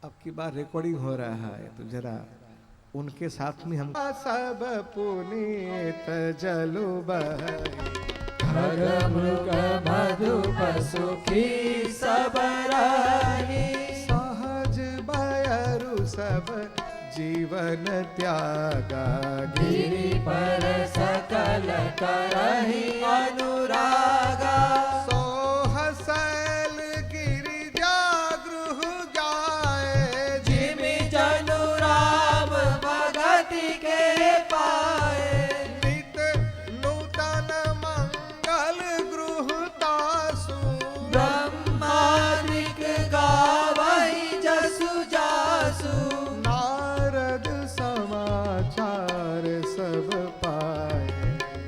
अब की बार रिकॉर्डिंग हो रहा है तो जरा उनके साथ में हम सब पुनीत जलु खग मृग मधुप सुखी सब राही सहज बयरु सब जीवन त्यागा गिरि पर सकल करहि अनुरागा सोह शैल गिरिजा गृह जाए जिमि जनु राम भगति के पाए नित नूतन मंगल गृह तासु ब्रह्मादिक गावहि जसु जासु नारद समाचार सब पाए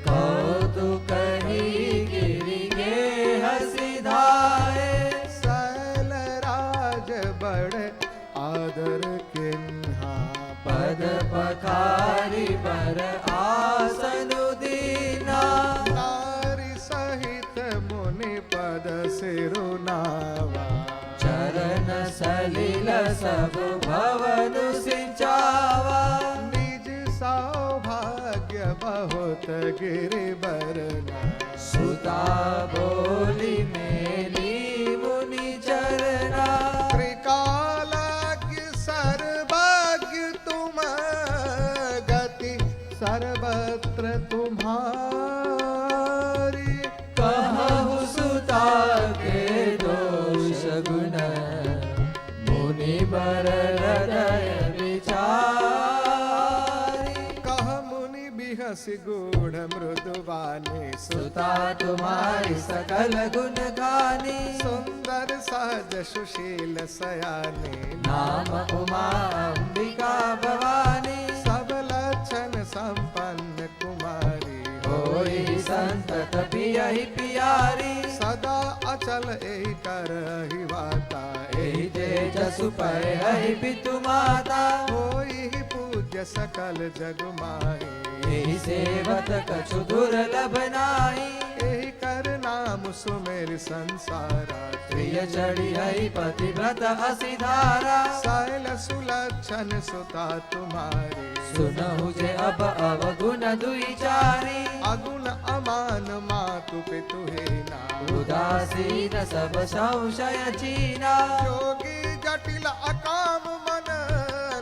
कौतुक ही गिरि गेह सिधाए शैल राज बड़ आदर किन्हा पद पखारी पर आसन दीना नारी सहित मुनि पद सिरुनावा चरण सलिल सब भवन सिंचावा निज सौभाग्य बहुत गिरिबरना सुता बोली मेली मुनि चरना त्रिकालज्ञ सर्वज्ञ तुम गति सर्वत्र तुम्हारी कहु सुता के दोष गुण मुनि बर हृदय विचारी कह मुनि बिहसि गूढ़ मृदुवानी सुता तुम्हारी सकल गुण गानी सुंदर सहज सुशील सयानी नाम उमा अंबिका भवानी सब लक्षण संपन्न कुमारी होई संतत पियहि पियारी सदा अचल एहि करहि वाता एहि तेजसु पयहि पितु माता होई पूज्य सकल जग माही एहि सेवत कछु दुर्लभ नाहि एहि कर नाम सुमेर संसारा प्रिय चढ़ी हई पतिव्रत असिधारा शैल सुलक्षण सुता तुम्हारी सुनहु जे अब अवगुण दुई चारी अगुण अमान मातु पितु हेना उदासीन सब संशय चीना योगी जटिल अकाम मन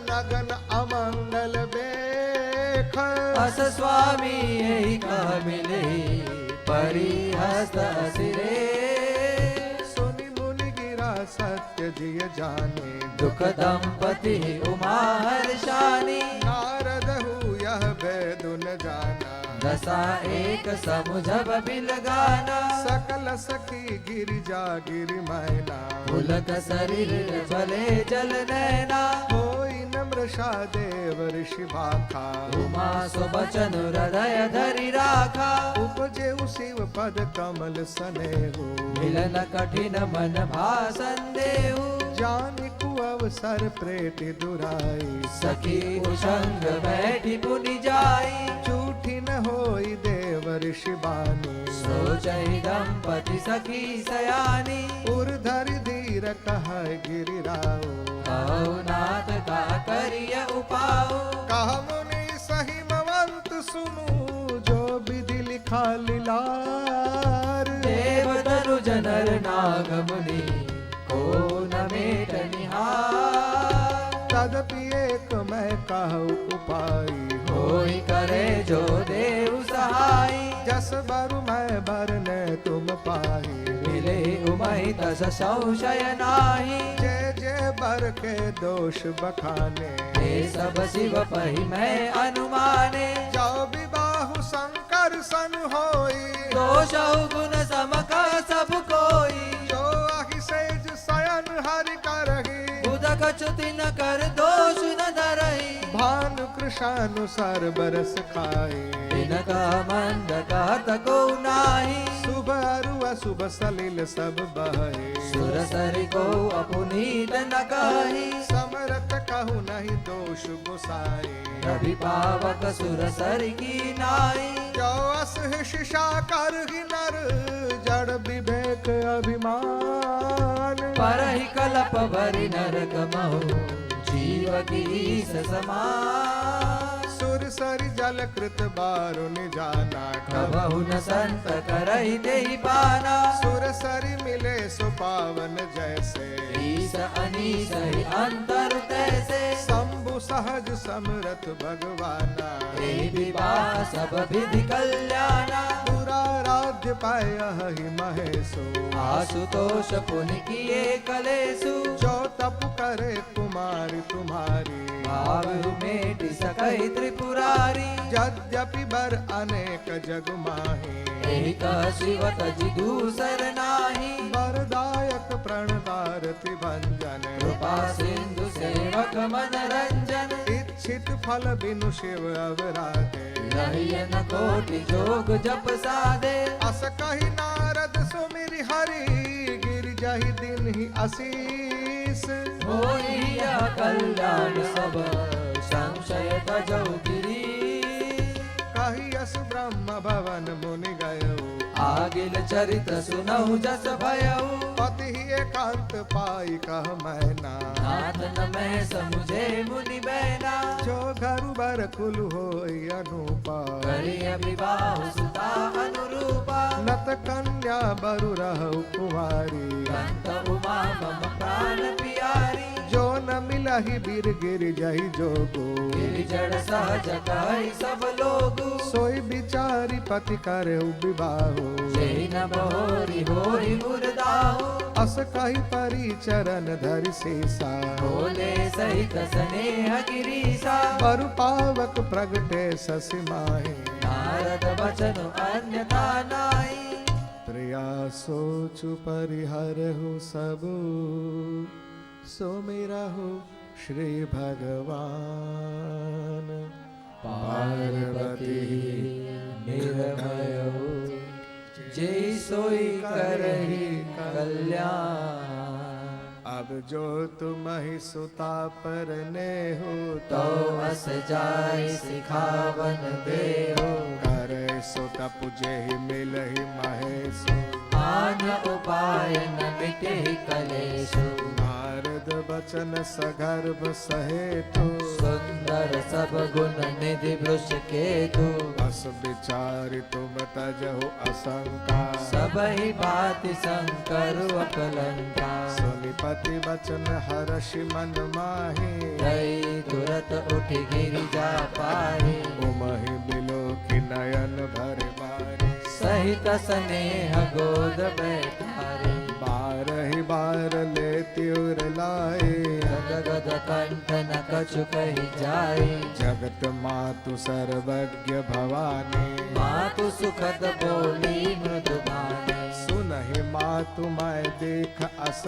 नगन अमंगल बेख अस स्वामी यही कह मिले परिहस्त असिरे सुनि मुनि गिरा सत्य जिय जाने दुख दंपति उमा हर्षानी नारद हूँ यह वेदुन जाना दशा एक समुझब बिल गाना सकल सखी गिरिजा गिरि मैना पुलक शरीर भले जल नैना होई नम्रषा देव ऋषि भाखा उमा सुबचन हृदय धरि राखा उपजे शिव पद कमल सनेहु मिलन कठिन मन भासन देहु जान कुअवसर प्रेति दुराई सखी कुसंग बैठी पुनि जाई झूठी न होई देव ऋषि बानी सोचहि दंपति सखी सयानी उर्धर धीर कह गिरिराओ कहु नाथ का करिय उपाओ कह मुनि सही मवंत सुनु जो विधि लिखा लीलार देव तनु जनर नाग मुनि को न मेट निहार तदपि एक मैं कहु उपाई होई करे जो देव सहाई जस बरु मैं बरने तुम पाही मिले उमहि तस संशय नाही जय जय बर के दोष बखाने हे सब शिव पहि मैं अनुमाने जाओ विबाहु शंकर सन होई दोष गुण समका सब कोई जो अहि सेज शयन हरि करही उदक च्युति न कर दोष न धरहि भानु कृशानुसार बरस खाए इनका मंद कहत को नाही शुभ अरु अशुभ सलिल सब बहे सुर सरि को अपुनीत न कहि समरथ कहूँ नहीं दोष गोसाई। रवि पावक सुर सर की नाई, जो असह शिषा कर ही नर जड़ विवेक अभिमान। परहि कलप भरि नरक महु जीव की ईस समान। सुर सरि जल कृत बारुन जाना, कबहु न संत करहि तेहि पाना। सुर सरि मिले सो पावन जैसे, ईस अनीस ही अंतर तैसे। शंभु सहज समरथ भगवाना, एहि विवाह सब विधि कल्याणा। पुराराध्य पाय ही महेशो, आशुतोष पुनि किए कलेसु। जो तप करे कुमारी तुम्हारी, भाव मेटि सकहि त्रिपुरारी। यद्यपि बर अनेक जग माही, एक शिव तजि दूसर नाही। वरदायक प्रणदारति भंजन, कृपा सिंधु सेवक मनरंजन। इच्छित फल बिनु शिव अवराधे, रहियन कोटि जोग जप साधे। अस कहि नारद सुमिरि हरि, गिर जाहि दिन ही आशीष। होई यह कल्याण सब संशय तजौ गिरीश। कहि यस ब्रह्म भवन मुनि गयो, आगिल चरित सुनहु जस भयउ। पति ही एकांत पाई कह मैना, नाथ न मैं समुझे मुनि बैना। जो घरु बर कुल होई अनुपा, करिय विवाह सुता अनुरूपा। नत कन्या बरु रहु कुमारी, कंत उमा मम प्राण पियारी। जो न मिलहि बीर गिर जहि जोगो, गिरिजड़ सहज कहि सब लोगु। सोई बिचारी पति करे विवाहो, जेहि न बहोरी होई मुरदाहु। अस कहि परि चरण धरि सीसा, बोले सहित स्नेह गिरीसा। बरु पावक प्रगटे शशि माही, नारद बचन अन्यथा नाई। प्रिया सोचु परिहरहु सबु, सो मेरा हो श्री भगवान। पार्वती निर्भय जय सोई करहि कल्याण। अब जो तुम ही सुता परने हो, तो अस जाय सिखावन देहो। करे सो तप जेहि मिलहि महेशो, आन उपाय न मिटे कलेशु। नारद बचन सगर्भ सहेतु, सुंदर सब गुण निधि वृष केतु। बस विचारि तुम तजहु असंका, सबहि बाति शंकर अकलंका। सुनिपति बचन हर्षि मन माही, रई तुरत उठ गिरिजा पाहि। उमहि बिलो कि नयन भर बारी, सहित स्नेह गोद बैठारे। बारहि बार लेति उर लाए, गदगद कंठ न कछु कहि जाय। जगत मातु सर्वज्ञ भवानी, मातु सुखद बोली मृदु बानी। सुनहि मातु मैं देख अस,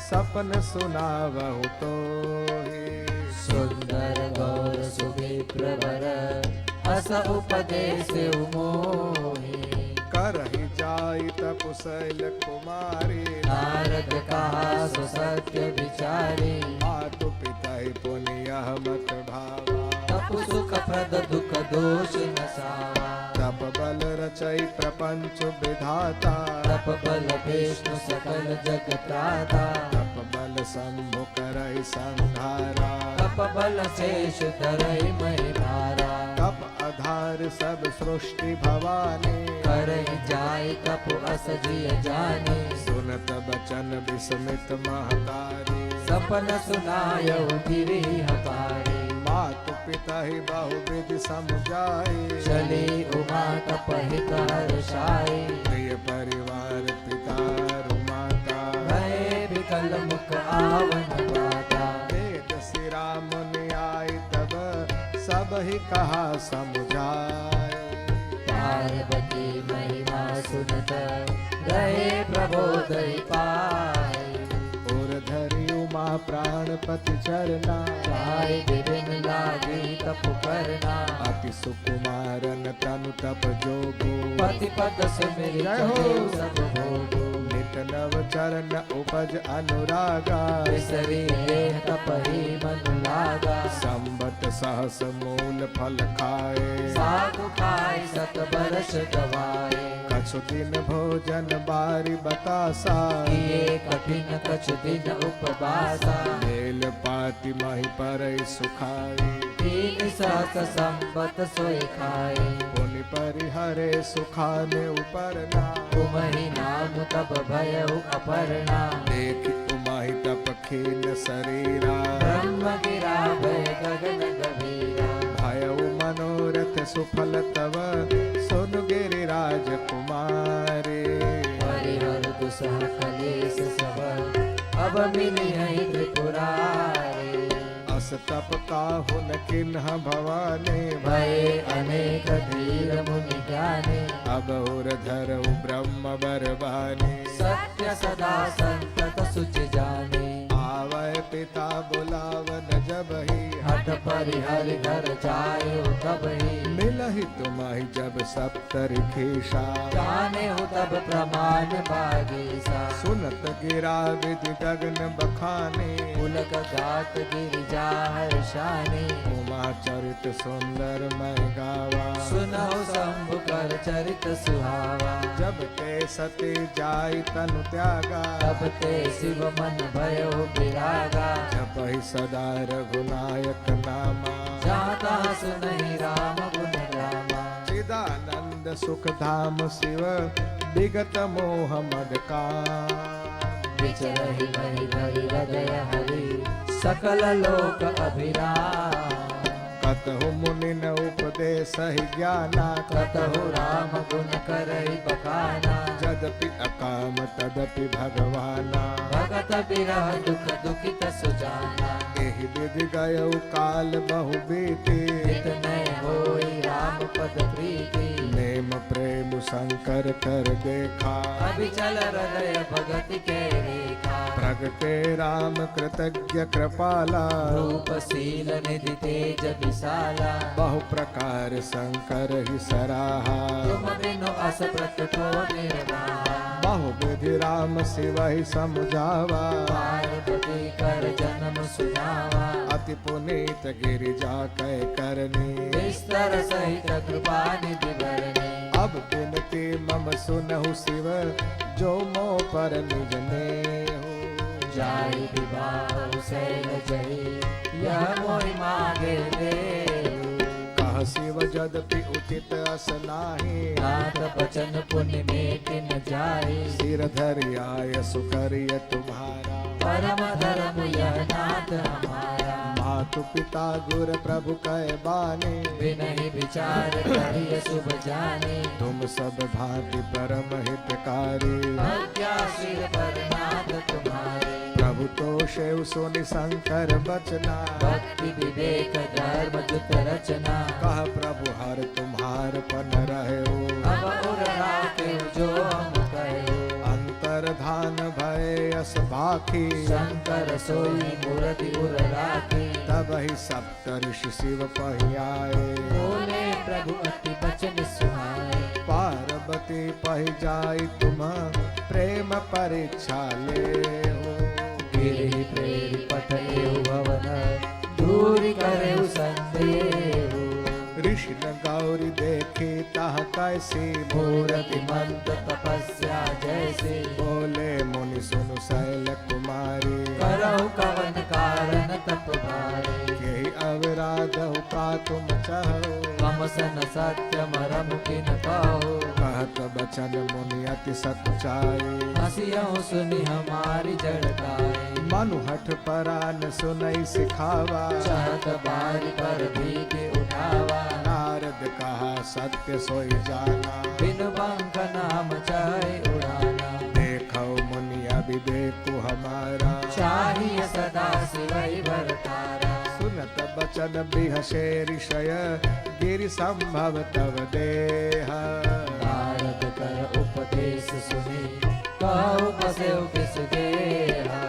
सपन सुनावहु तोहि। सुंदर गौर सुविप्र वर, अस उपदेश मोहि। करहि जाई तपुशैल कुमारी, नारद कहा सो सत्य विचारी। मातु पिता पुनियः मत भावा, तपु सुख प्रद दुख दोष न सावा। तप बल रचई प्रपंच विधाता, तप बल विष्णु सकल जग त्राता। तप बल शंभु करई संहारा, तप बल शेष धरई महि भारा। तप आधार सब सृष्टि भवानी, करहि जाय तपु अस जिय जानी। सुनत बचन विस्मित महतारी, सपन सुनायउ गिरि हकारी। मातु पिता ही बहुविधि समझाई, चली उमा तपहित हर्षाई। प्रिय परिवार पिता माता, भय विकल मुख आवन बाता। वेद सिरा मुनि आई तब सब ही कहा समझाए। पार्वती महिमा सुनत रहे प्रबोधि पाए। और धरि उमा प्राणपति चरना, पाए विभिन्न लागी तप करना। अति सुकुमारन तनु तप जोगो, पति पद सुमिर जय हो। चले सब भोगो। नित वैष्णव चरण उपज अनुरागा विसरी देह तपहि मनु लागा संबत सहस मूल फल खाए साधु खाय सत बरस गवाए कछु दिन भोजन बारी बतासा किए कठिन कछु दिन उपवासा मेल पाति मही पर सुखाई तीन सहस संबत सोई खाए पुनि परिहरे सुखाने ऊपर ना तुमहि नाम तब भयउ अपर्णा देखि तुम्हारी तप खीन शरीरा ब्रह्म गिरा भय गगन गभीरा भयउ मनोरथ सुफल तव सुन गिरिराज कुमारे हरिहर दुसह कलेश सब अब मिली है त्रिपुरारी अस तप काहु न किन्ह भवाने भय अनेक धीर मुनि ज्ञानी अब उर धरऊ ब्रह्म बरबाने सत्य सदा संतत सुच जाने आवै पिता बुलावन जबहि हठ परिहर घर जायो तब ही मिलहि तुम्हारी जब सप्तरिखीशा जाने हो तब प्रमाण बागीसा सुनत गिरा विधि गगन बखाने पुलक गात गिरिजा हर्षाने उमा चरित सुंदर मैं गावा सुनो शंभु कर चरित सुहावा जब ते सती जाई तनु त्यागा तब ते शिव मन भयो विरागा जपहि सदा रघुनायक नामा जाता सुनहि राम गुण रामा चिदानंद सुख धाम शिव विगत मोह मद का विचरहि महि धरि हृदय हरि सकल लोक अभिराम कतहु मुनि न उपदेश ज्ञाना कतहु राम गुण करहि बखाना जदपि अकाम तदपि भगवाना भगत बिरह दुख दुखित सुजाना एहि विधि गयौ काल बहु बीती इतने होई राम पद प्रीति नेम प्रेम शंकर कर देखा अभिचल हृदय भगति के रेखा प्रगटे राम कृतज्ञ कृपाला रूप शील निधि तेज विशाला बहु प्रकार शंकर ही सराहा तुम बिनु अस प्रकटो निर्वाहा बहु विधि राम शिव ही समझावा पार्वती कर जन्म सुनावा अति पुनीत गिरिजा कै करनी विस्तर सहित कृपा निधि बरनी अब बिनती मम सुनहु शिव जो मो पर निज ने हो जाय विवाह शैल जय यह मोहि मांगे देव कह शिव जदपि उचित अस नाहि नाथ बचन पुण्य में तिन जाए सिर धरि आय सुकरिय तुम्हारा परम धर्म यह नाथ हमारा मातु पिता गुर प्रभु कै बाने बिनहि विचार करिय शुभ जाने तुम सब भांति परम हितकारी आज्ञा सिर पर नाथ तुम्हारे प्रभु तो शिव सुनि शंकर बचना भक्ति विवेक धर्म जुत रचना कह प्रभु हर तुम्हार पन रहे अब उर राखे जो हम कहे अंतर्धान भय अस बाखी शंकर सोई मूर्ति उर राखे तब ही सप्त ऋषि शिव पहियाए बोले प्रभु अति बचन सुहाए पार्वती पहि जाई तुम प्रेम परीक्षा ले हो गिरि प्रेरि पठेउ भवन दूरि करेउ संदेहु ऋषि न गौरी देखे तह कैसी मूर्ति मंत तपस्या जैसे बोले मुनि सुनु शैल कुमारी करहु कवन कारण तप भारे यही अवराध का तुम चाहो मम सन सत्य मरम किन कहो कहत बचन मुनि अति सच्चाई हसियहु सुनि हमारी जड़काई मनु हठ परान सुनई सिखावा चाहत बारी पर भीगे उठावा नारद कहा सत्य सोई जाना बिन पंख नाम चाहे उड़ाना देखो मुनि अभी देखो हमारा चाहिए सदा शिवई भरतारा सुनत बचन बिहसे ऋषय गिरि संभव तव देह नारद कर उपदेश सुनी कहु बसेउ किस गेहा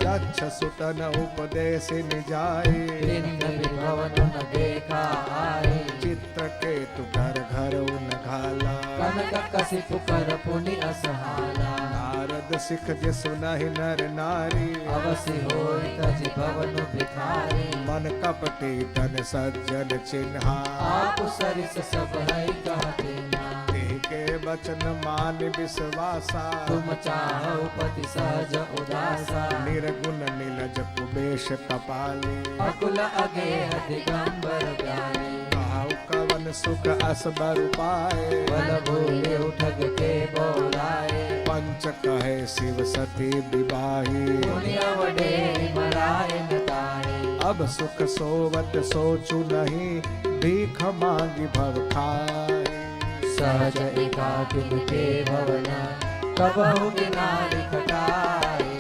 दक्ष सुतन उपदेश निजाए लिंग विभवन न देखा आए चित्र केतु कर घर उन घाला कनक कसिपु कर पुनि असहाला नारद सिख जसु नहीं नर नारी अवसि होई तजि भवनु भिखारी मन कपटी तन सज्जन चिन्हा आप सरिस सब है कहते ना देह के वचन मान विश्वासा तुम चाहो पति सहज उदासा निर्गुण नीलज कुबेश कपाली अकुल अगेह दिगंबर ज्ञानी कहाउ कवन सुख असबर पाए बल भूले उठग के बोलाए पंच कहे शिव सती विवाही पुण्य वडे मराए नताए अब सुख सोवत सोचु नहीं भीख मांगी भव खाए सहज एकाकिन के भवना कबहु नारी खटाए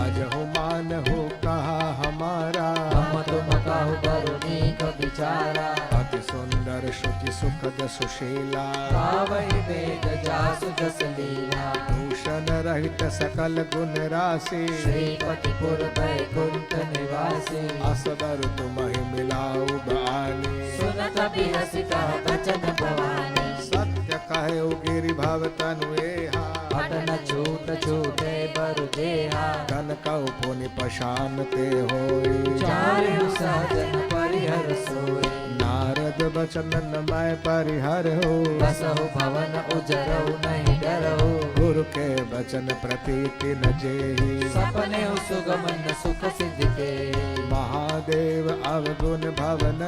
अजहु मानहु कहा हमारा हम तुम कहु बरुनी क बिचारा अति सुंदर शुचि सुखद सुशीला गावई वेद जासु जस लीला भूषण रहित सकल गुण राशि श्रीपति पुर बैकुंठ निवासी असबर तुम्हि मिलाऊ बानी सुनत बिहसिता बचन भवानी सत्य कहे गिरि भव तनु एहा हटन छूट छूटे बरु देहा धन कौ पुनि पशान ते होई चारु सहजन परिहर सोई नारद बचन मैं परिहर हो बसहु भवन उजरहु नहीं डरहु गुरु के बचन प्रतीति न जेहि सपने सुगमन सुख सिद्धि के महादेव अवगुण भवन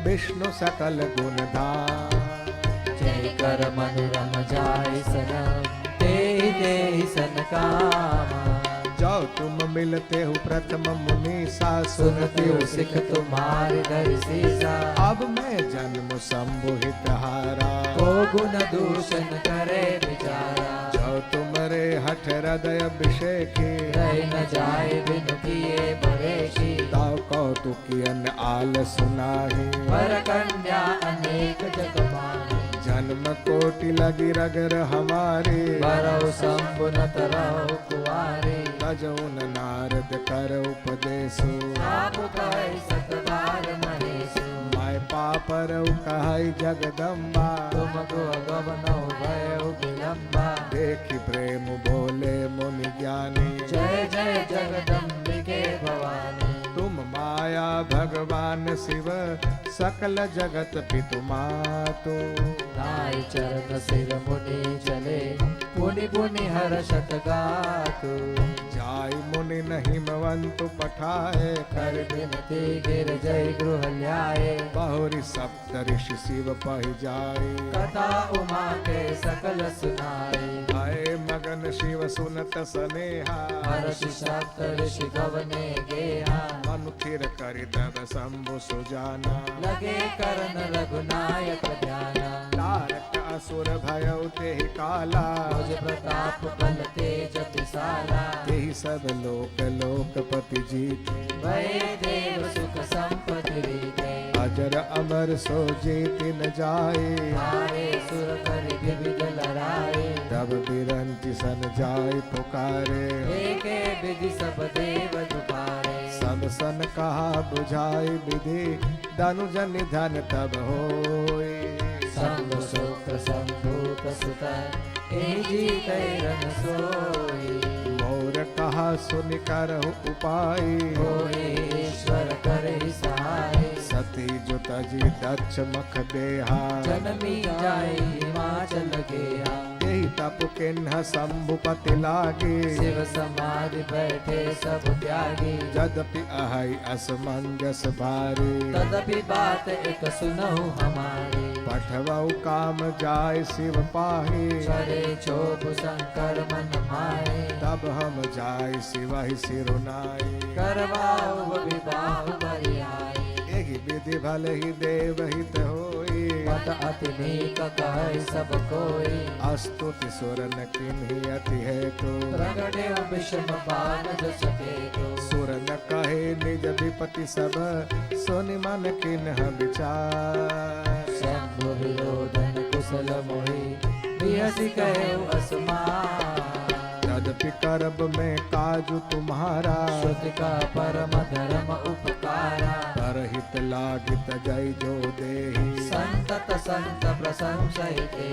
विष्णु सकल गुण धाम जय कर मनुरम जाय सनम तेहि सन कामा जो तुम मिलते हो प्रथम मुनि सा सुनते हो सिख तुम्हारे दर सीसा अब मैं जन्म संबुहित हारा को गुण दूषण करे बिचारा जो तुम्हारे हठ हृदय अभिषेकी रह न जाए बिनु किए बरेशी ताव कौतुकियन आल सुनाही वर कन्या अनेक जग माही जन्म कोटि लगी रगर हमारे बरौ संबुनत रहो कुआरे तजौन नारद कर उपदेशो आप कहे सतबार महेशु मैं पापर कहई जगदम्बा तुम को गवनो भयो विलंबा देखी प्रेम बोले मुनि ज्ञानी जय जय जगदम्बिके भवानी तुम माया भगवान शिव सकल जगत पितु मातु नाई चरण सिर मुनि चले पुनि पुनि हर्षत गातु जाय मुनि नहीं मवंतु पठाए कर बिनती गिर जय गृह ल्याए बहुरी सप्त ऋषि शिव पहि जाय कथा उमा के सकल सुनाई आए मगन शिव सुनत सनेहा हर्ष सप्त ऋषि गवने गेहा मनु थिर करि तब शंभु सुजाना लगे करन रघुनायक ध्याना तारक असुर भयउ तेहि काला मुझ प्रताप बल तेज विशाला तेहि सब लोक लोकपति जीत भय देव सुख संपत्ति रीते अजर अमर सो जेति न जाए हारे सुर कर विविध लड़ाए तब बिरंति सन जाय पुकारे एके विधि सब देव दुपारे सब सन कहा बुझाई विधि धनुजन निधन तब होय शंभु शुक्र शंभूत सुत जीत रन सोई मोर कहा सुनि करहु उपाय होए ईश्वर करे सहाय सती जो तजी दक्ष मख देहा जनमी जाए हिमाचल गया यही तप किन्ह शंभुपति लागे शिव समाधि बैठे सब त्यागी यद्यपि अहै असमंजस भारी तदपि बात एक सुनहु हमारी पठवऊ काम जाय शिव पाही चरे क्षोभ शंकर मन माए तब हम जाय शिवहि सिरुनाई करवाओ विवाह बरियाई एहि विधि भले ही देव हित होई मत अति नीक कहे सब कोई अस्तुति सुर न किन्ही अति हेतु प्रगटे विषम बान जस केतु सुर न कहे निज विपति सब सुनि मन किन्ह विचार शंभु विरोधन कुशल मोहि बिहसी कहे असमान तद यद्यपि करब में काजु तुम्हारा, श्रुति का परम धर्म उपकारा, परहित लागित जय जो देहि, संतत संत प्रशंसते,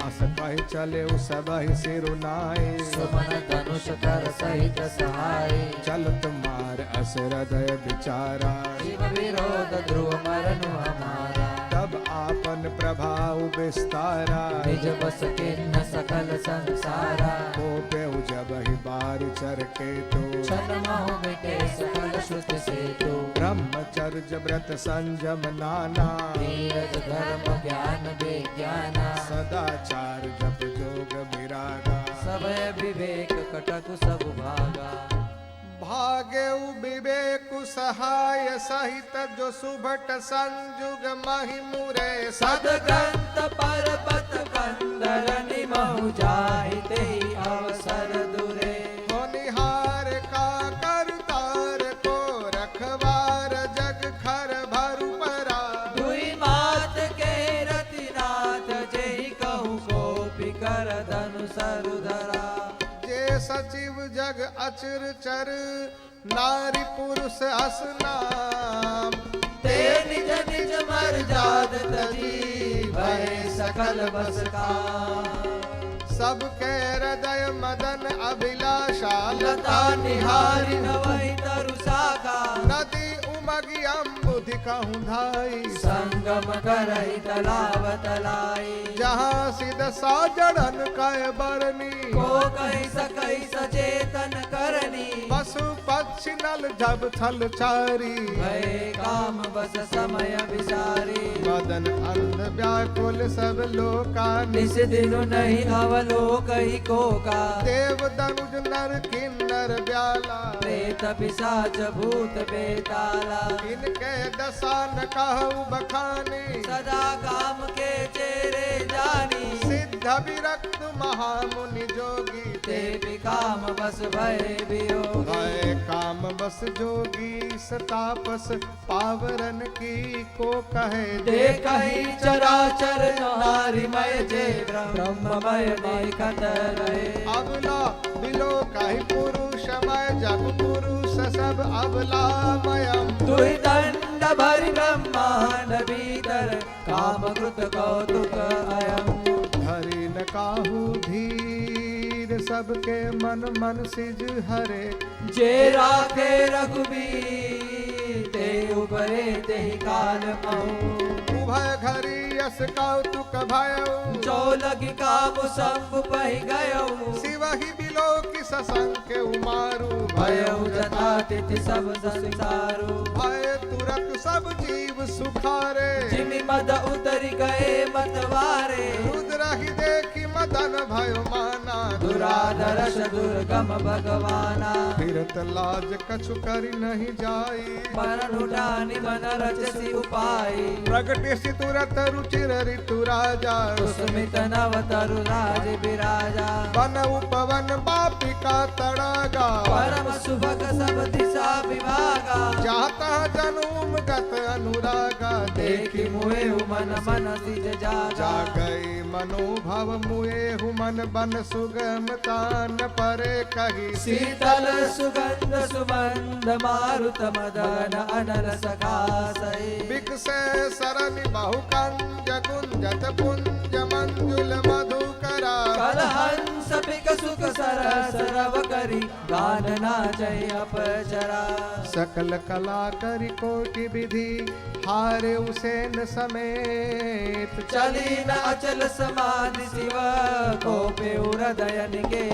अस कहि चले सबहि सिरुनाए, सुमन धनुष कर सहित सहाय, चलत मार अस हृदय विचारा, शिव विरोध ध्रुव मरनु हमारा, तब आपन प्रभाव विस्तारा, निज बस किन्न सकल संसारा, को पेउ जब ही बार चर के तो, छन महु मिटे सकल श्रुति से तो, ब्रह्मचर्य व्रत संयम नाना, धीरज धर्म ज्ञान विज्ञाना, सदाचार जप जोग विरागा, समय विवेक कटक सब भागा, भागे विवेक सहाय सहित जो सुभट संजुग महिमुरे सदग्रंथ पर्वत कंदरनि महु जाहिते अवसर दुरे, होनिहार का करतार को रखवार जग खर भरु परा, दुई मात के रतिनाथ जेहि कहु गोपी कर धनु सरुधरा, जे सचिव जग अचर चर नारी पुरुष असनाम, ते निज निज मर्याद तजी भय सकल बस का, सबके हृदय मदन अभिलाषा, लता निहारी नवहि तरु शाखा, नदी उमगी अम्बुधि कहूँ धाई, संगम करहि तलाव तलाई, जहाँ सिद साजड़न कय बरनी, को कहि सकहि सचेतन करनी, पशु पक्षी नल जब छल चारी, भय काम बस समय विसारी, मदन अंध व्याकुल सब लोका, निस दिनु नहीं अवलोकहि को का, देव दनुज नर किन्नर ब्याला, प्रेत पिशाच भूत बेताला, इनके दशा न कहु बखानी, सदा काम के चेरे जानी, सिद्ध विरक्त महामुनि जोगी, ते भी काम बस भय वियोगी, भय काम बस जोगी सतापस पावरन की को कहे, देखहि चराचर नारीमय जे ब्रह्ममय देखत रहे, अबला बिलो कहि पुरुषमय जग पुरुष सब अबला मयम, दुहि दंड भरि ब्रह्मांड भीतर काम कृत कौतुक अयम, हरि न काहू धीर सबके मन मन सिज हरे, जे राखे रघुबीर ते उबरे ते काल महु, उभय घरी यस कौतुक भयउ, जो लगी काम संग पहि गयउ, शिव ही बिलो की ससंग उमारू, भयउ जथा तिथि सब संसारु, भय तुरत सब जीव सुखारे, जिमि मद उतरि गए मतवारे, रुद्र ही देखी मदन भयो माना, दुराधरस दुर्गम भगवाना, फिरत लाज कछु करि नहीं जाई, मरण उठानि मन रचसि उपाय, प्रगटे सि तुरत रुचिर ऋतु राजा, सुस्मित नव तरु राज विराजा, वन उपवन बापिका तड़ागा, परम सुभग सब दिशा विभागा, जाता जनुम गत अनुरागा, देखि मुए मन मन सिज जागा, जागई मनोभव मुए हुमन बन सुगम तान परे कही, शीतल सुगंध सुमंद मारुत मदन अनल सखासै, विकसे सरनि बहुकंज गुंजत पुंज मंजुल मधुकरा, कलहंस पिक सुख सरस रव करी, गान नाचै अपचरा, सकल कला करि कोटि विधि हारे उसेन समेत, चली न अचल समाधि शिव को पे हृदय निके,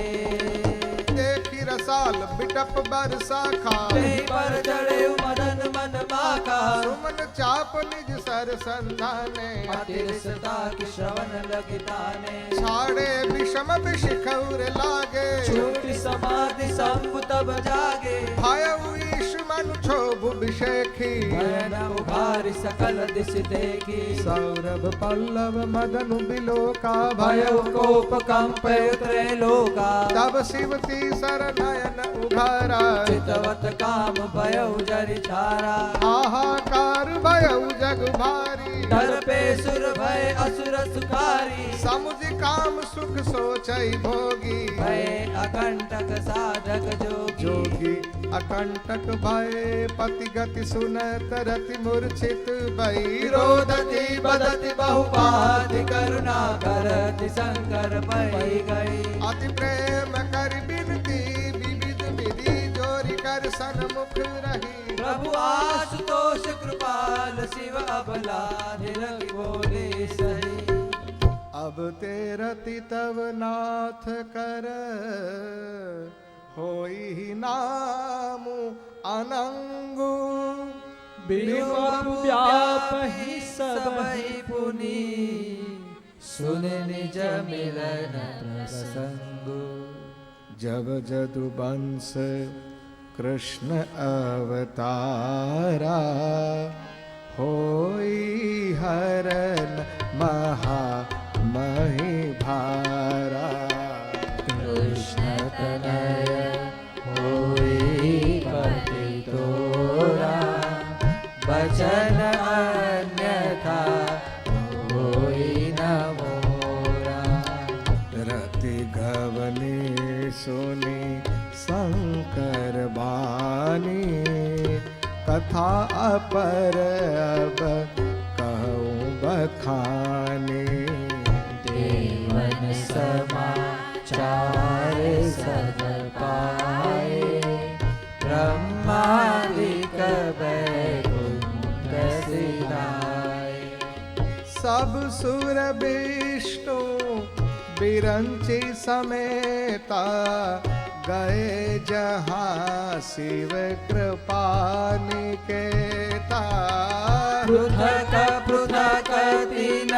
देखी रसाल बिटप बरसा खा, तेहि पर चढ़े मदन मन माखा, सुमन चाप निज सर संधाने, अतिरसता की श्रवण लगिताने, छाड़े विषम विशिखौर लागे, छूटी समाधि संग तब जागे, भयउ ईश मन क्षोभ विषेखी, भय न उभारी सकल दिश देखी, सौरभ पल्लव मदन बिलोका, भयो कोप कंप उतरे लोका, तब शिवती सर नयन उघारा, चितवत काम भयो जरि छारा, हाहाकार भयउ जग भारी, डर पे सुर भय असुर सुखारी समुझ काम सुख सोचई भोगी भय अकंटक साधक जोगी जोगी अकंटक भय पति गति सुनत रति मूर्छित भई रोदति बदति बहुबाधि करुणा करति शंकर पई गई अति प्रेम कर बिनती विविध विधि जोरी कर सन्मुख रही प्रभु आशुतोष कृपाल शिव अबला निरखि बोले सही अब तेरति तव नाथ कर होई ही नामु अनंगु बिनु व्यापहि सबहि पुनि सुन निज मिलन प्रसंगु जब जदु बंश कृष्ण अवतारा होई हरन महा मही भारा कृष्ण तनय होई पति तोरा बचन अन्यथा होई न मोरा रति घवनी सुनी शंकर बानी कथा अपर अब कहूँ बखानी देवन समाचार सब पाए ब्रह्मादिक वैकुंठ सिधाए सब सुर विष्णु बिरंची समेता गए जहाँ शिव कृपा निकेता पृथक पृथक तीन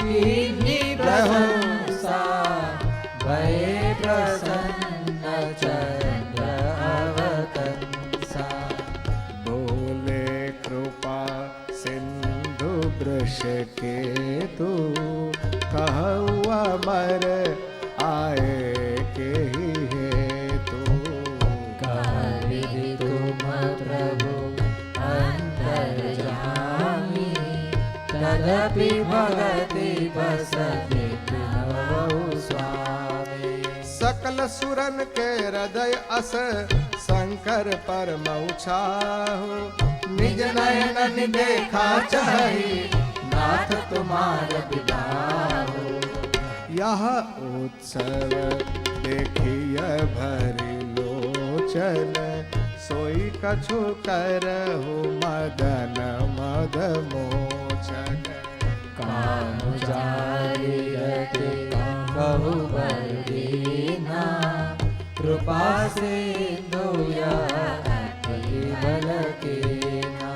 कीन्ही प्रशंसा भये प्रसन्न चंद्र अवतंसा बोले कृपा सिंधु वृष के तू कहु अमर आए के ही हेतु विधि तुम प्रभु अंतर्यामी तदपि भगति बसति बिनवहु स्वामी सकल सुरन के हृदय अस शंकर परमौ छाहु निज नयन देखा चाहि नाथ तुम्हार विदाहो यह उत्सव देखिय भरि लोचन सोई कछु करहु मदन मद मोचन कानु जायते कहु बरदीना कृपा सिंधु बल कीना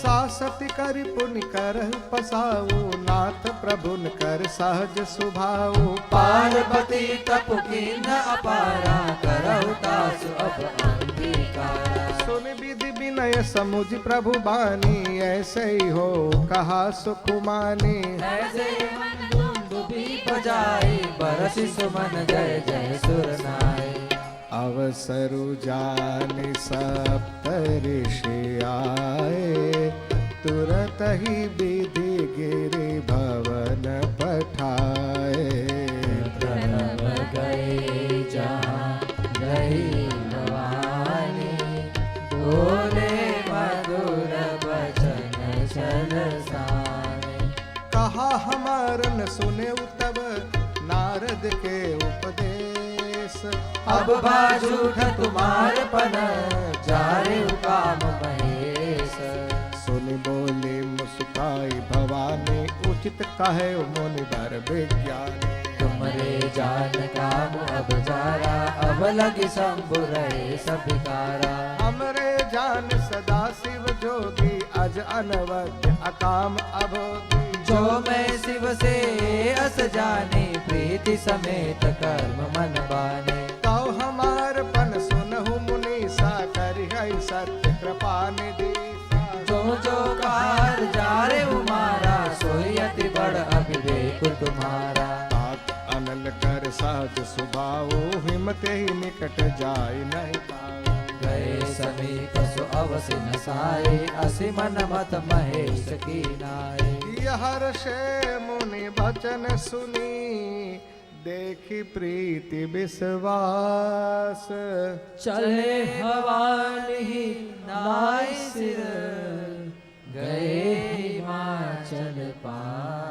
सासति करि पुनि करहु पसाऊ नाथ प्रभुन कर सहज सुभाऊ पार्वती तपु कीन अपारा करहु तासु अब अंगीकारा सुन विधि विनय समुझ प्रभु बानी ऐसे ही हो कहा सुख मानी ऐसे मन दुंदुभि बजाई बरसि सुमन जय जय सुरनाई अवसरु जानि सप्त ऋषि आए तुरत ही विधि गिरि भवन पठाए प्रणव गए जहाँ गई भवानी बोले मधुर वचन सरसाने कहा हमार न सुने तब नारद के उपदेश अब बाजूठ तुम्हार पन जारे काम महेश सुनि बोली मुस्काई भवानी उचित कहे मुनि वर विज्ञानी तुमरे जान काम अब जारा अब लगी शंभु रहे सभिकारा हमरे जान सदा शिव जोगी अज अनवद्य अकाम अभोगी जो मैं शिव से अस जाने प्रीति समेत कर्म मन बाने तो हमार पन सुनहु मुनीसा करि सत्य कृपा निधि जो कार जारे उमारा सोई अति बड़ अभिवेक तुम्हारा आप अनल कर सहज सुभाओ हिमते ही निकट जाय नहीं पाओ गए समीप सो अवसि न साए असि मन मत महेश की नाए हर्षे मुनि बचन सुनी देखी प्रीति विश्वास चले हवानी नाय सिर गए हिमाचल पास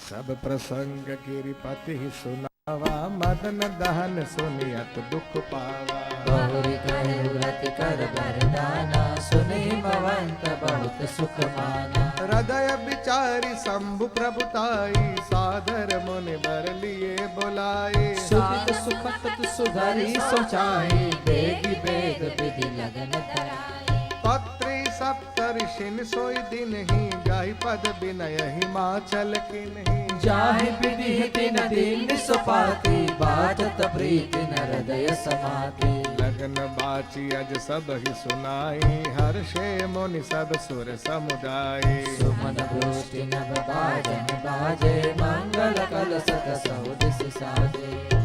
सब प्रसंग गिरिपति सुनावा मदन दहन सुनियत दुख पावा बहुरी कहे व्रत कर वरदाना सुने भवंत बहुत सुख माना हृदय विचारी शंभु प्रभुताई सादर मुनि बर लिए बुलाए सुखित सुखत सुधरी सोचाई बेगी वेद विधि लगन धराई पत्री सप्तऋषिन सोई दिन ही जाहि पद विनय हिमाचल की नहीं जाहि विधि दिन दिन सुपाति बाजत प्रीति न हृदय समाति लगन बाची अज सब ही सुनाई हर्षे मुनि सब सुर समुदाय सुमन वृष्टि नभ बाजन बाजे मंगल कलशत सौदिस साजे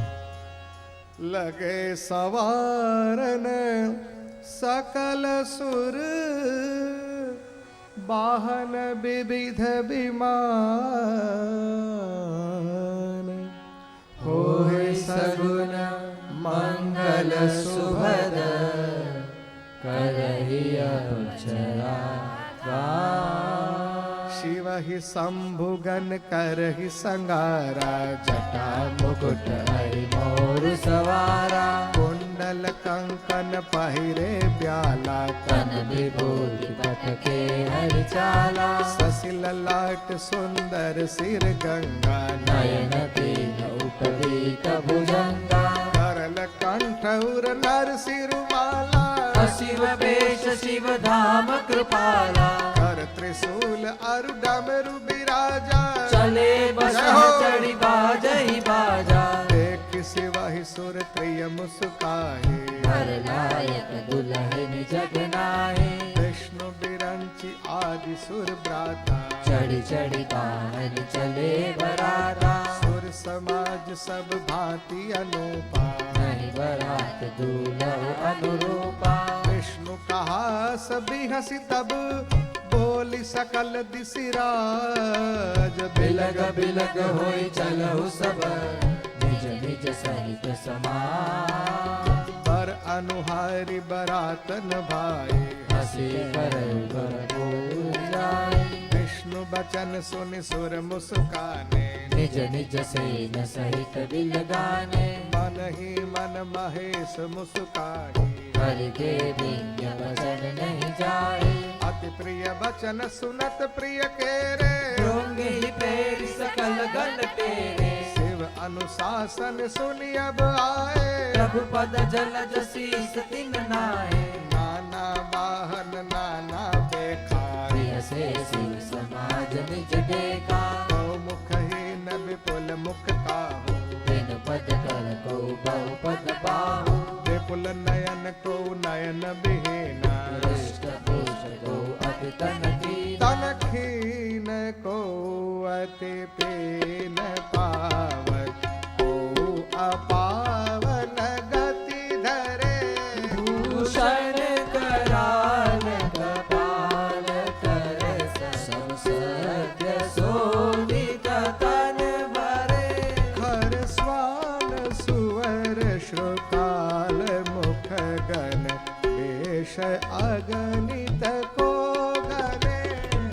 लगे सवारन सकल सुर वाहन विविध विमान होए सगुन मंगल सुभद करहि अक्षरा शिव ही शंभुगन करहि संगारा जटा मुकुट हरि मोर सवारा कुंडल कंकन पहिरे ब्याला तन विभूति पटके हरि चाला ससिल लाट सुंदर सिर गंगा नयन तीन उपवीत भुजंगा करल कंठ उर नर सिरुमाला शिव वेश शिव धाम कृपाला कर त्रिशूल अरु डमरु बिराजा चले बस चढ़ी बाजहि बाजा देख शिव ही सुर प्रिय मुस्काहे हर लायक दुल्हन जगनाए विष्णु बिरंची आदि सुर ब्राता चढ़ी चढ़ी बाहर चले बराता सुर समाज सब भांति अनूपा नहीं बरात दूल्हो अनुरूपा विष्णु कहा सभी हंसी तब बोली सकल दिसिराज बिलग बिलग होई चलहु सब निज निज सहित समान पर अनुहारी बरातन भाई हसी कर जाए विष्णु बचन सुनि सुर मुस्काने निज निज सेन सहित बिलगाने मन ही मन महेश मुस्काही हरि के दिव्य वचन नहीं जाए अति प्रिय बचन सुनत प्रिय केरे रोंगे ही पैर सकल गल तेरे शिव अनुशासन सुनि अब आए प्रभु पद जलज शीस तिन नाए नाना वाहन नाना बेखार प्रिय से शिव समाज निज देखा तो मुख ही न विपुल मुख काहू बिन पद कर को बहु पद पाहु विपुल नयन को नयन बिहीना हृष्ट पुष्ट को अति तन कीना तन खीन को अति पीन पावत को अपावन गति धरे भूषण कराल कपाल कर संसद्य शोभित तन भरे हर स्वान सुवर श्रुकाल मुख गण वेश अगणित को गणे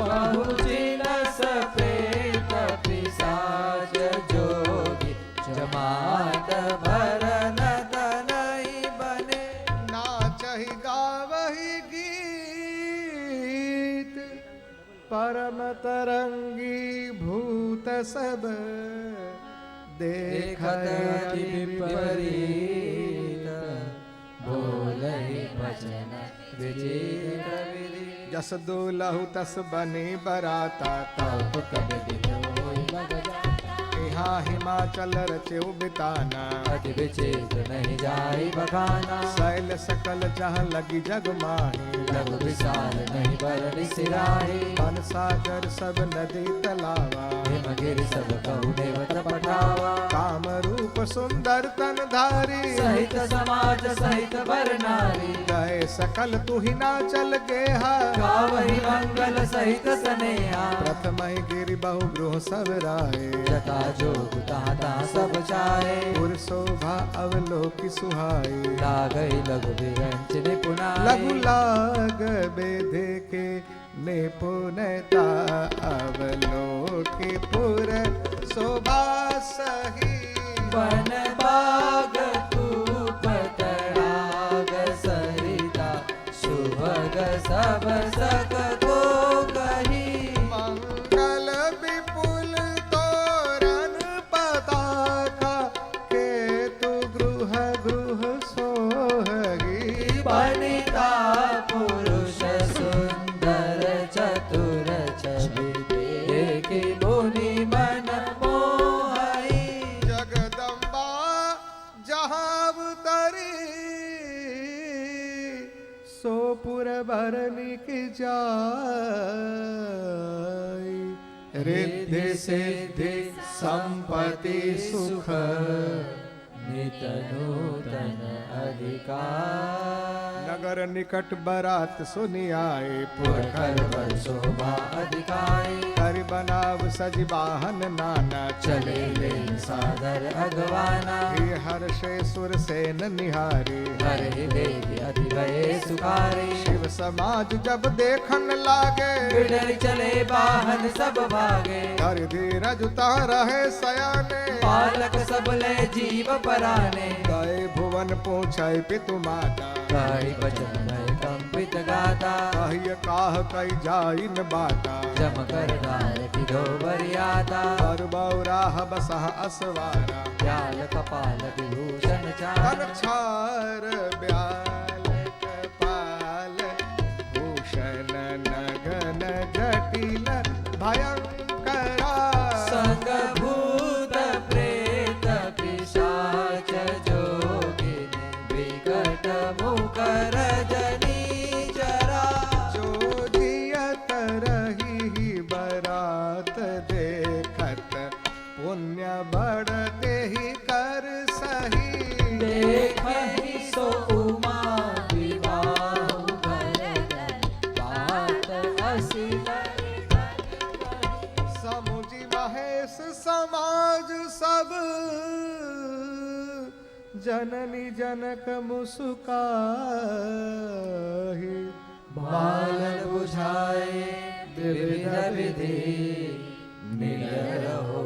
पहुँची न सप्रेत पिशाच जोगी जमात भरन तनहि बने नाचहि गावहि गीत परम तरंगी भूत सब देखत अति विपरीत बोलहि वचन विचित्र विधि जस दुलहु तस बने बराता तब कबि दिन होई लग जाता यहाँ हिमाचल रचेउ बिताना अति विचित्र नहीं जाई बखाना शैल सकल जहाँ लगी जग माही लघु विशाल नहीं बरनि सिराही मन सागर सब नदी तलावा हिमगिरि सब कहु देवत पट पठावा काम रूप सुंदर तन धारी सहित समाज सहित बर नारी गए सकल तू ही ना चल गेहा गावहि मंगल सहित स्नेहा प्रथम ही गिरि बहु गृह सब राय जटा जोग ताता सब चाहे पुर शोभा अवलोकि सुहाई लागई लघु विरंच निपुणाई लघु लाग बेधे के निपुणता अवलोकि पुर शोभा सही वन बाग तूप तड़ाग सरिता शुभग सब सक को कही मंगल विपुल तोरण पताका केतु गृह गृह सोहगी वनिता पुरुष सुंदर चतुर छवि देखि मुनि मन मोहई जगदम्बा जहावतरी सोपुर भरनी की जाय रिद्धि सिद्धि संपत्ति सुख नित नूतन अधिकार नगर निकट बरात सुनि आए पुरखर बर शोभा अधिकाई कर बनाव सज वाहन नाना चले ले सादर अगवाना हे हर्षे सुर सेन निहारे हरे देवी अति गए सुखारे शिव समाज जब देखन लागे बिडर चले वाहन सब भागे हर धीरज उतार रहे सयाने बालक सब ले जीव पराने गए भुवन पहुँचाए पितु माता कई बचन भय कंपित गाता कहिय काह कई जाई न बाता जम कर दार की बरियाता पर बौराह बसह असवारा प्याल कपाल विभूषण चार छार ब्याल कपाल भूषण नगन जटिल भयंकरा संग भूत प्रेत पिशाच जोगिनी विकट मुकर जनी जरा जो जियत रही बरात देखत पुण्य बढ़ते ही कर सही देखहि सो उमा विवाह भरत बात असी समुझी महेश समाज सब जननी जनक मुस्काही बालन बुझाए विविध विधि निडर हो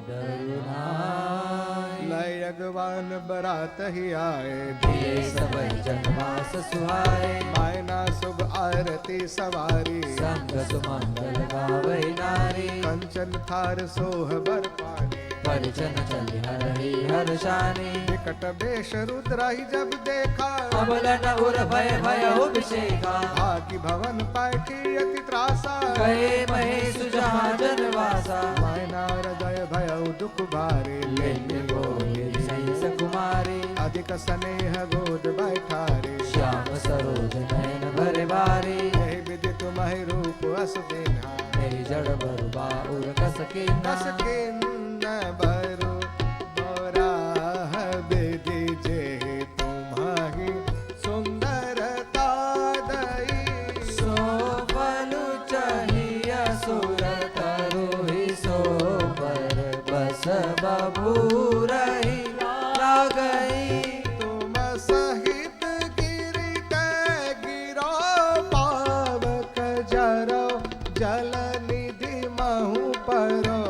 डरुनाई लयगवान बरात ही आए दिए सब जनवास सुहाए मायना शुभ आरती सवारी संग सुमंगल गावै नारी कंचन थार सोह बर पानी परिचन चली हरहि हर्षानी विकट बेश रुद्र ही जब देखा अबलन उर भय भय अभिषेका भागी भवन पाठी अति त्रासा गए महेश जहाँ जनवासा मायना हृदय भय दुख भारे लेने बोले सैस कुमारी अधिक स्नेह गोद बैठारे श्याम सरोज नयन भरे बारी यही विधि तुम्हारी रूप अस देना मेरी जड़ बरुबा उर कस के कस के न बरु बौराह विधि जे तुम्हारी सुंदरता दई सो बलु चाहिए सुर तरुहि सो पर बस बबूरहि लागई तुम सहित गिरि के गिरो पावक जरो जल निधि महु परो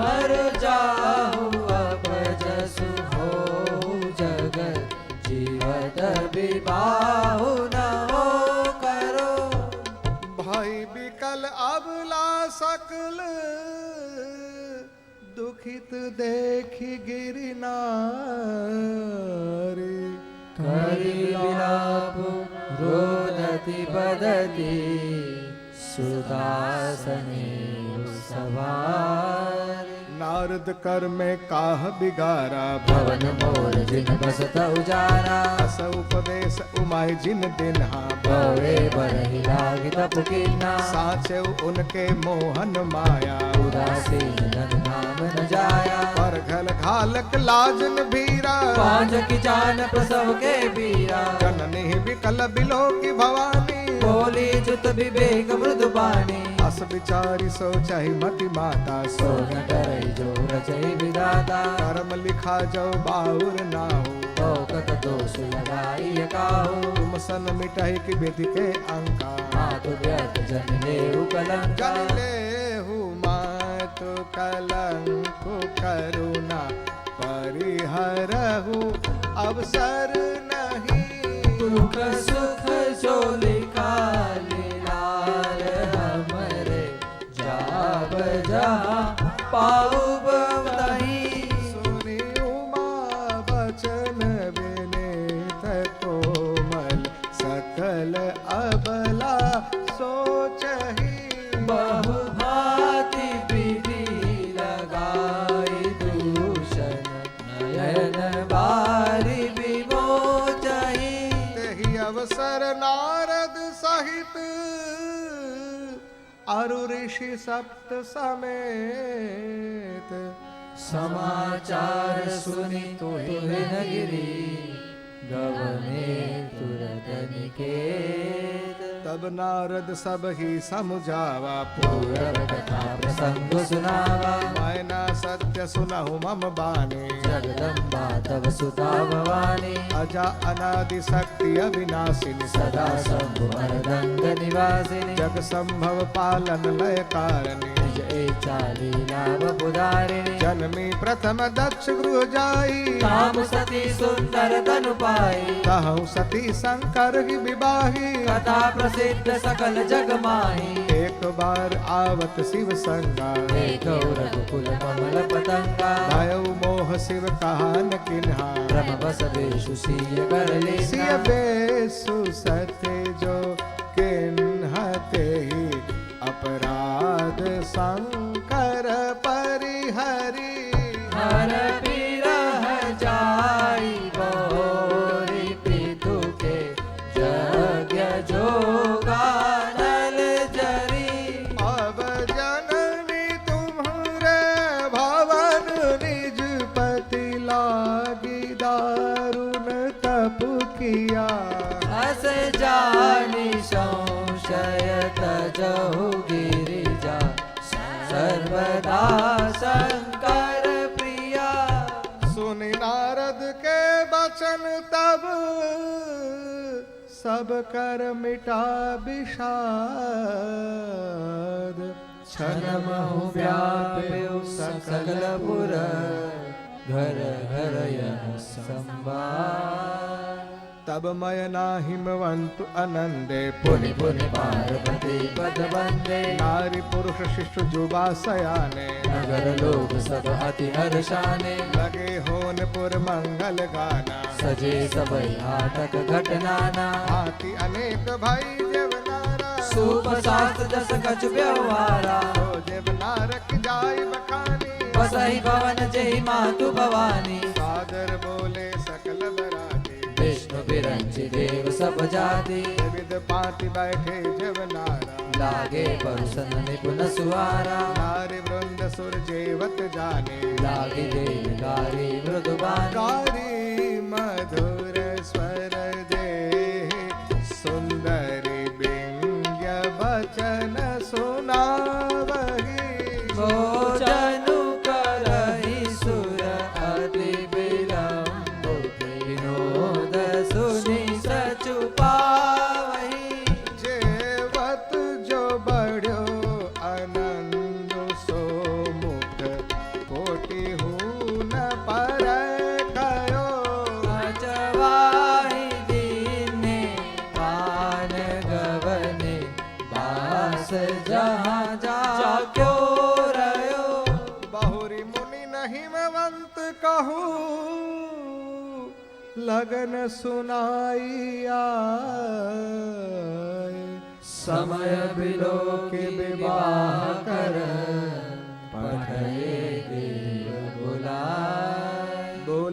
घर जाहु अब जसु हो जगत जीवत विबाहु न हो करो भाई बिकल अबला सकल दुखित देखी गिरि नारी करि विलाप रोदति बदति सुदासने सवार नारद कर में काह बिगारा भवन मोर जिन बसत उजारा अस उपदेश सुमाय जिन दिन हाँ गौरे बरहि लागी तप कीन्हा साचे उनके मोहन माया उदासीन धन नाम न जाया परघल घालक लाजन भीरा पांच की जान प्रसव के बीरा जननी विकल बिलो की भवानी बोली जुत विवेक मृदु बानी अस विचारी सोचहि मति माता सो न डरई जो रचई विधाता कर्म लिखा जो बाउर ना हो कत दोष लगाई काहू तुम सन मिटहि की विधि के अंका मातु व्यर्थ जन लेहु कलंक जन लेहु मातु कलंक करुणा परिहरहु अवसर नहीं दुख सुख जो लिखा लीलार हमरे जाब जहाँ पाऊ बवही सुनी उमा बचन विनीत कोमल सकल अबला सोचहि बहु भांति विधि लगाई दूषण नयन बारी विमोचहि तेहि अवसर नारद सहित अरु ऋषि सप्त समेत समाचार सुनि तुहिनगिरि गवने तुरत निकेत तब नारद सब ही समुझावा पूरब कथा प्रसंग सुनावा मैना सत्य सुनहु मम बानी जगदम्बा तव सुता भवानी अजा अनादि शक्ति अविनाशिनी सदा शंभु मरदंग निवासिनी जग संभव पालन लय कारिणी निज इच्छा लीला वपुधारिणी जन्मी प्रथम दक्ष गृह जाई काम सती सुंदर तनु पाई कहूँ सती शंकर ही विवाही कथा प्रसिद्ध सकल जग माही एक बार आवत शिव संगा एक रघुकुल कमल पतंगा भयउ मोह शिव कहान किन्हा ब्रह्म बस बेशु सिय कर सिय लेना बेसु सत्य जो किन्हते ही अपराध शंकर परिहरी हर बिरह जाई बोरी पितु के यज्ञ जोगानल जरी अब जननी तुम्हारे भवन निज पति लागी दारुण तप किया अस जानी संशय तजहु गिरिजा सर्वदा शंकर प्रिया सुनि नारद के वचन तब सब कर मिटा विषाद क्षण महु व्याप्यो सकल पुर घर घर यह संवाद तब मयना हिमवंतु अनंदे पुनि पुनि पार्वती पद बंदे नारी पुरुष शिष्य जुबा सयाने नगर लोग सब अति हर्षाने लगे होनपुर मंगल गाना सजे सबई हाटक घटनाना हाथी अनेक भाई देवनारा सूप शास्त्र दस कछ व्यवहारा तो देवनारक जाय बखानी बसई भवन जय मातु भवानी सादर बोले सकल बराती विष्णु बिरंची देव सब जाति विविध पाति बैठे जवनारा लागे परुसन निपुण सुहारा नारी वृंद सुर जेवत जाने लागे देव गारी मृदुबानी कारी मधुर स्वर दे सुंदरी बिंग बचन सुनावही भोजनु करहि सुर अति विलंब विनोद सुनि सचु पावहि जेवत जो बढ़ो आनंद सो मुख कोटि न पर कयो अचवाहि दीने पान गवने बास जहाँ जाक्यो रयो बहुरी मुनि नहीं मवंत कहूँ लगन सुनाई आए समय बिलो के विवाह कर पठये देव बुलाए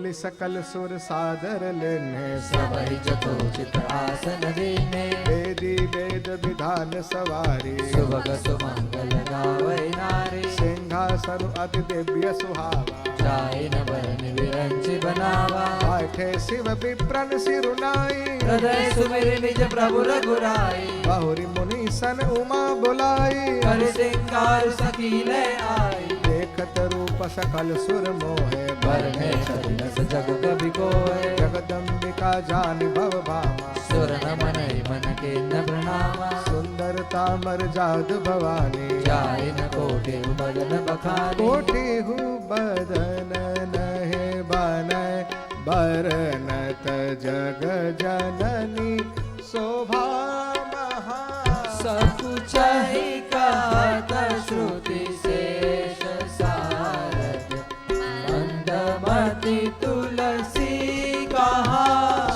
बोली सकल सुर सादर लेने सबहि जतोचित आसन दीने वेदी वेद विधान सवारी सुभग सुमंगल गावै नारी सिंहासन अति दिव्य सुहावा जाहि न बरन विरंच बनावा बैठे शिव विप्रन सिरुनाई हृदय सुमिर निज प्रभु रघुराई बहुरी मुनि सन उमा बुलाई कर सिंगार सकीले आई देखत रूप सकल सुर मोहे बरने छबिलस जग कवि कोय जगदम्बिका जानि भव भामा सुर न मनहि मन के न प्रणामा सुंदरता मर जाद भवानी जाहि न कोटि बदन बखानी कोटि बदन नहे बन बरनत जग जननी शोभा महा सकुचहि कहत श्रुति शेष सारद मंदमति तुलसी कहा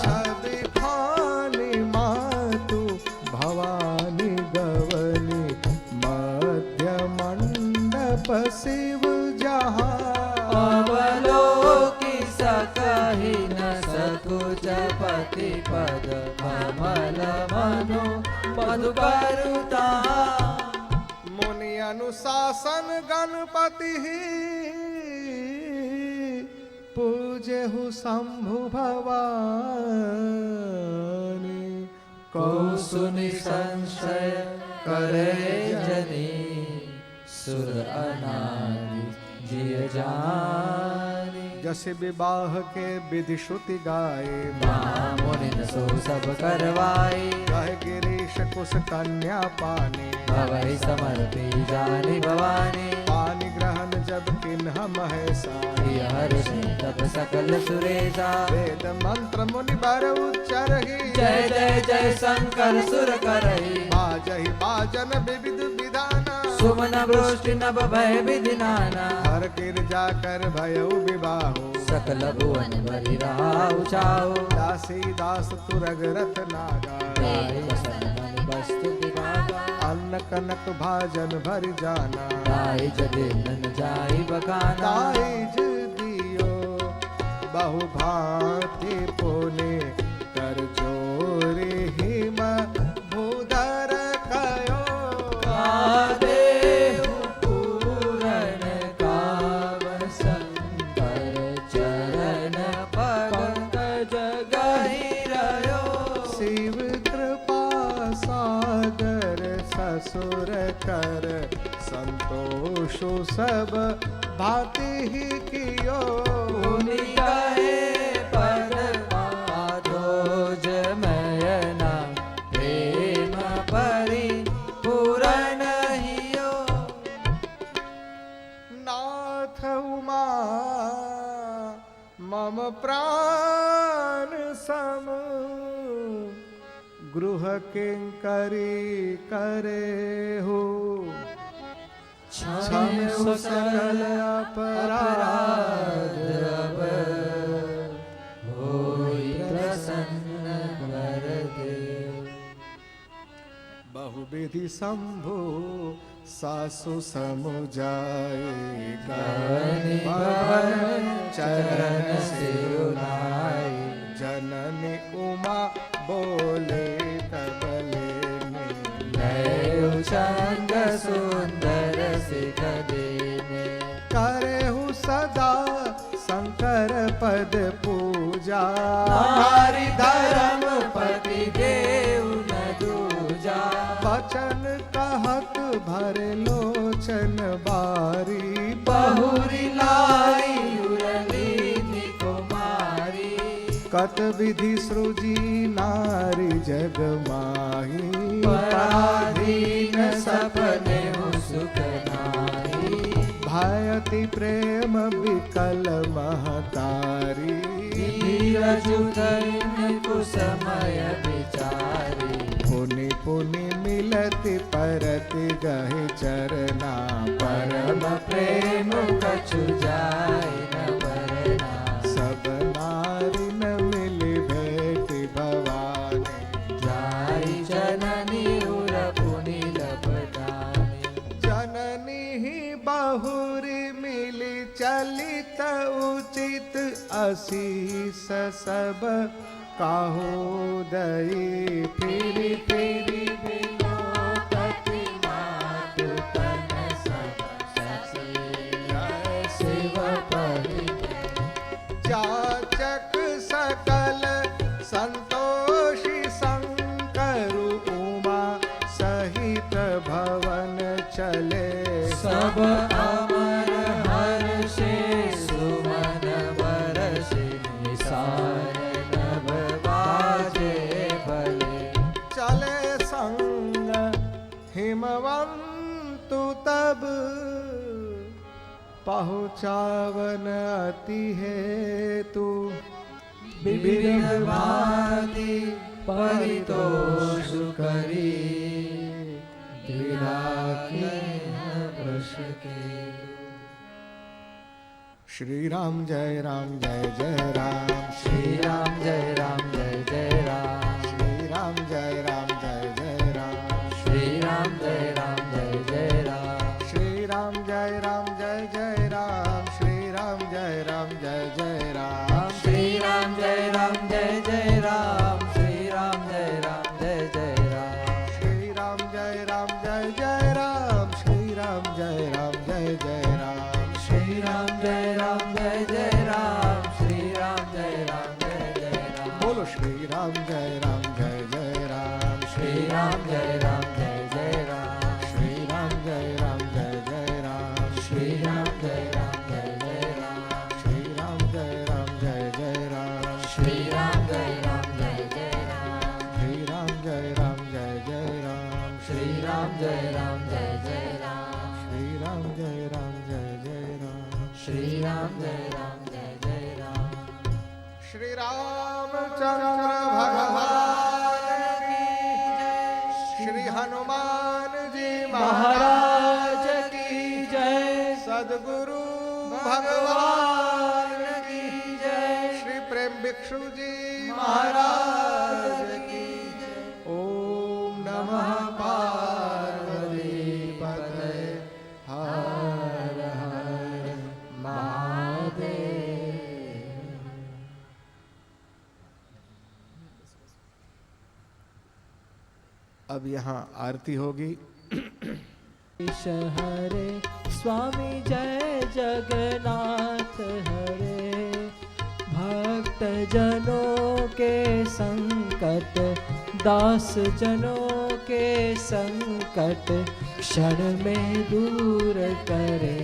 छवि खानी मातु भवानी गवनी मध्य मंडप शिव जहाँ अवलोकि सकहि न सकुच पति पद कमल मनु मधुकरुता मुनि अनुशासन गणपति पूजेहु शंभु भवानी कौसुनि संशय करे जनी सुर अनादि जिय जानी जस विवाह के विधि श्रुति गाए मुनि सो सब करवाई कह गिरीश कुश कन्या पानी भवहि समर्पी जानी भवानी पानी ग्रहण जब किन्ह महेशा हर तब सकल सुरेशा वेद मंत्र मुनि बर उच्चरहि जय जय जय शंकर सुर करहि बाजहि बाजन विविध विधाना सुमन वृष्टि नभ भय विधि नाना हर गिरजा कर भयउ विवाहो सकल भुवन भरि राहु छाऊ दासी दास तुरग रथ नागा गाय वसन वस्तु विभागा अन्न कनक भाजन भर जाना दाई जदे नन जाई बखाना दाइज दियो बहु भांति पुने कर चोरी हिम भूधर कयो देहु पूरन काव शंकर चरण पंकज गहि रयो शिव कृपा सागर ससुर कर संतोषु सब भांति ही कियो मुनि कहे पद पादोज मयना प्रेम परि पूरन हियो नाथ उमा मम प्राण सम गृह किंकरी करे हो क्षम सकल अपराध अब होई प्रसन्न वर देव बहुविधि शंभु सासु समुजाए कवनि भवन चरण सिरुनाई जननी उमा बोले कबले नयो चंग सुंदर सिख देने करेहु सदा शंकर पद पूजा नारी धर्म पति देव न दूजा वचन कहत भर लोचन बारी बहुरी लाई उरलीनि कुमारी कत विधि सृजी नारी जग माही पराधीन सपने सुख नारी भायति प्रेम विकल महतारी धीरजु धैर्य कुसमय विचारी पुनि पुनि मिलति परति गहि चरना परम प्रेम कछु जाय न बरना सब नारी न मिली भेटि भवानी जाई जननी उर पुनि लपटानी जननी ही बहुरी मिली चलित उचित असीस सब काहू दई फिरी फिरी बिलोकति मातु तन सब शिव परि जाचक सकल संतोषी शंकरु उमा सहित भवन चले सब अमर हर्षे सुमन बरसे निसार नभ बाजे भले चले संग हिमवंतु तब पहुँचावन अति हेतु विविध भांति परितोष करी श्री राम जय जय राम श्री राम जय जय जय राम श्री राम जय जय राम श्री राम जय जय जय राम श्री राम जय जय राम श्री राम जय जय जय राम श्री राम जय जय जय राम श्री राम जय जय जय राम श्री राम जय जय राम श्री राम जय जय जय राम श्री राम जय जय राम श्री राम जय जय राम बोलो श्री राम जय जय राम श्री राम जय जय राम श्री राम जय जय राम श्री राम जय जय राम श्री राम जय जय राम श्री राम जय जय राम श्री राम जय जय राम श्री राम जय जय राम श्री राम जय जय राम श्री राम जय जय राम श्री रामचंद्र भगवान की श्री हनुमान जी महाराज की जय सद्गुरु भगवान की जय श्री प्रेम भिक्षु जी महाराज की जय ओम नमः पार्वती पतये हर हर महादेव। अब यहाँ आरती होगी। हरे स्वामी जय जगन्नाथ हरे भक्त जनों के संकट दास जनों के संकट क्षण में दूर करे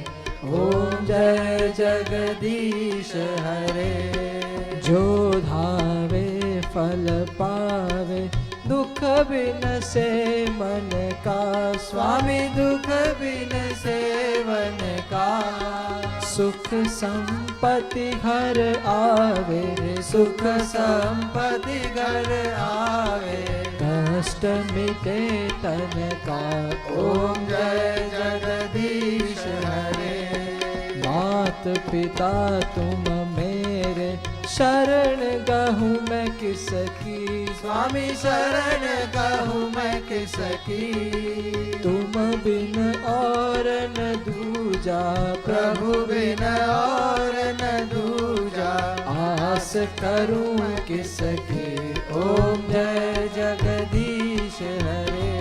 ओम जय जगदीश हरे जो धावे फल पावे दुख बिन से मन का स्वामी दुख बिन से मन का सुख संपत्ति घर आवे सुख संपत्ति घर आवे कष्ट मिटे तन का ओम जय जगदीश हरे मात पिता तुम मेरे शरण गहूँ मैं किसकी स्वामी शरण गहूँ मैं किसकी तुम बिन और न दूजा प्रभु बिन और न दूजा आस करूँ किसकी ओम जय जगदीश हरे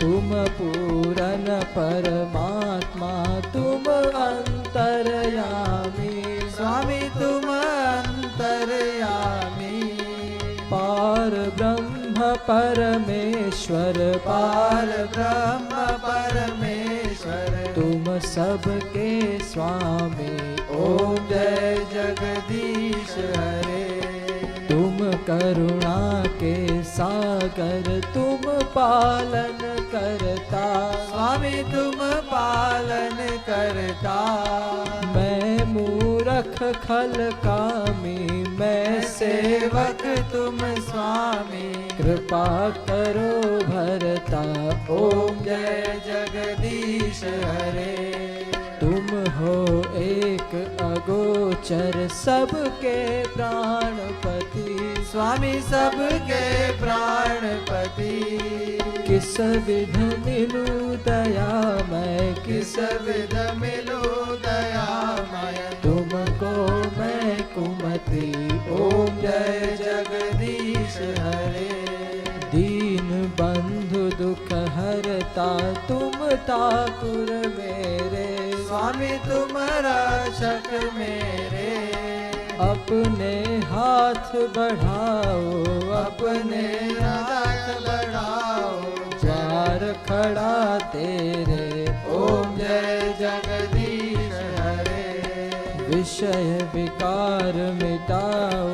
तुम पूरन परमात्मा तुम अंतर्यामी स्वामी तुम अंतर्यामी पार ब्रह्म परमेश्वर पार ब्रह्म परमेश्वर तुम सबके स्वामी ओम जय जगदीश हरे तुम करुणा के सागर तुम पालन करता स्वामी तुम पालन करता मैं मूरख खल कामी मैं सेवक तुम स्वामी कृपा करो भरता ओम जय जगदीश हरे तुम हो एक अगोचर सबके प्राणपति स्वामी सबके प्राणपति किस विध मिलू दया मैं किस विध मिलू दया मैं तुमको मैं कुमति विनती ओम जय जगदीश हरे। दीन बंधु दुख हरता तुम ठाकुर मेरे, स्वामी तुम रक्षक मेरे। अपने हाथ बढ़ाओ अपने हाथ बढ़ाओ, द्वार खड़ा तेरे ओम जय जगदीश हरे। विषय विकार मिटाओ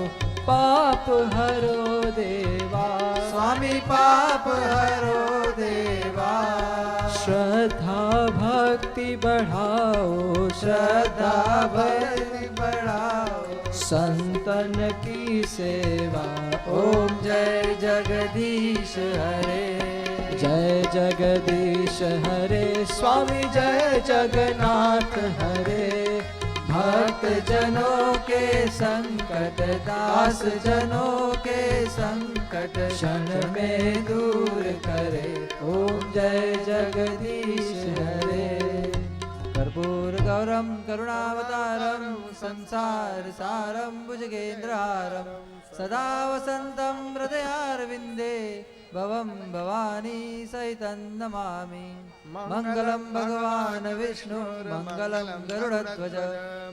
पाप हरो देवा, स्वामी पाप हरो देवा। श्रद्धा भक्ति बढ़ाओ श्रद्धा भक्ति बढ़ाओ, संतन की सेवा ओम जय जगदीश हरे। जय जगदीश हरे। स्वामी जय जगन्नाथ हरे। भक्त जनों के संकट, दास जनों के संकट क्षण में दूर करे, ओम जय जगदीश हरे। कर्पूर गौरम करुणावतारम संसार सारम भुजगेन्द्रहारम सदा वसंतम हृदयारविंदे भवम भवानी सहितं नमामि। मंगलम भगवान विष्णु मंगलम गरुड़ध्वज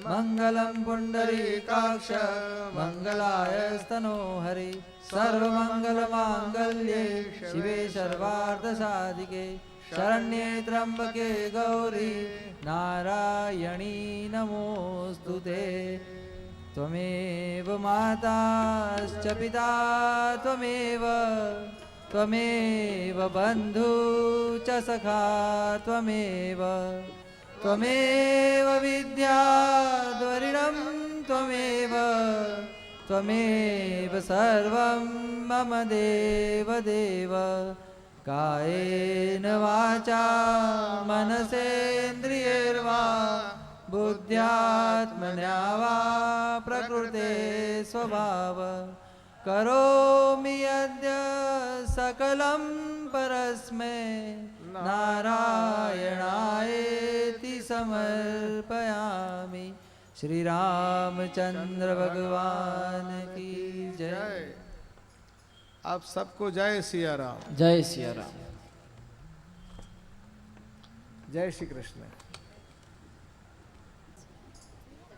मंगलम पुंडरीकाक्ष मंगलाय स्तनो हरि। सर्वमंगल मांगल्ये शिवे सर्वार्थ साधिके शरण्ये त्र्यंबके गौरी नारायणी नमोस्तुते। त्वमेव माताश्च पिता त्वमेव त्वमेव बन्धु च सखा त्वमेव त्वमेव विद्या द्वरिणं त्वमेव त्वमेव सर्वं मम देव देव। कायेन वाचा मनसेन्द्रियैर्वा बुद्ध्यात्मना वा प्रकृते स्वभाव करोमि यद्य सकलं परस्मै नारायणायेति समर्पयामि। श्री रामचंद्र भगवान की जय। आप सबको जय सिया राम। जय सिया राम। जय श्री कृष्ण।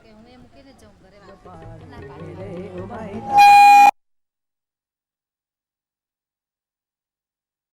કે હું એ મૂકીને જ જાઉં ઘરે ના પાડે.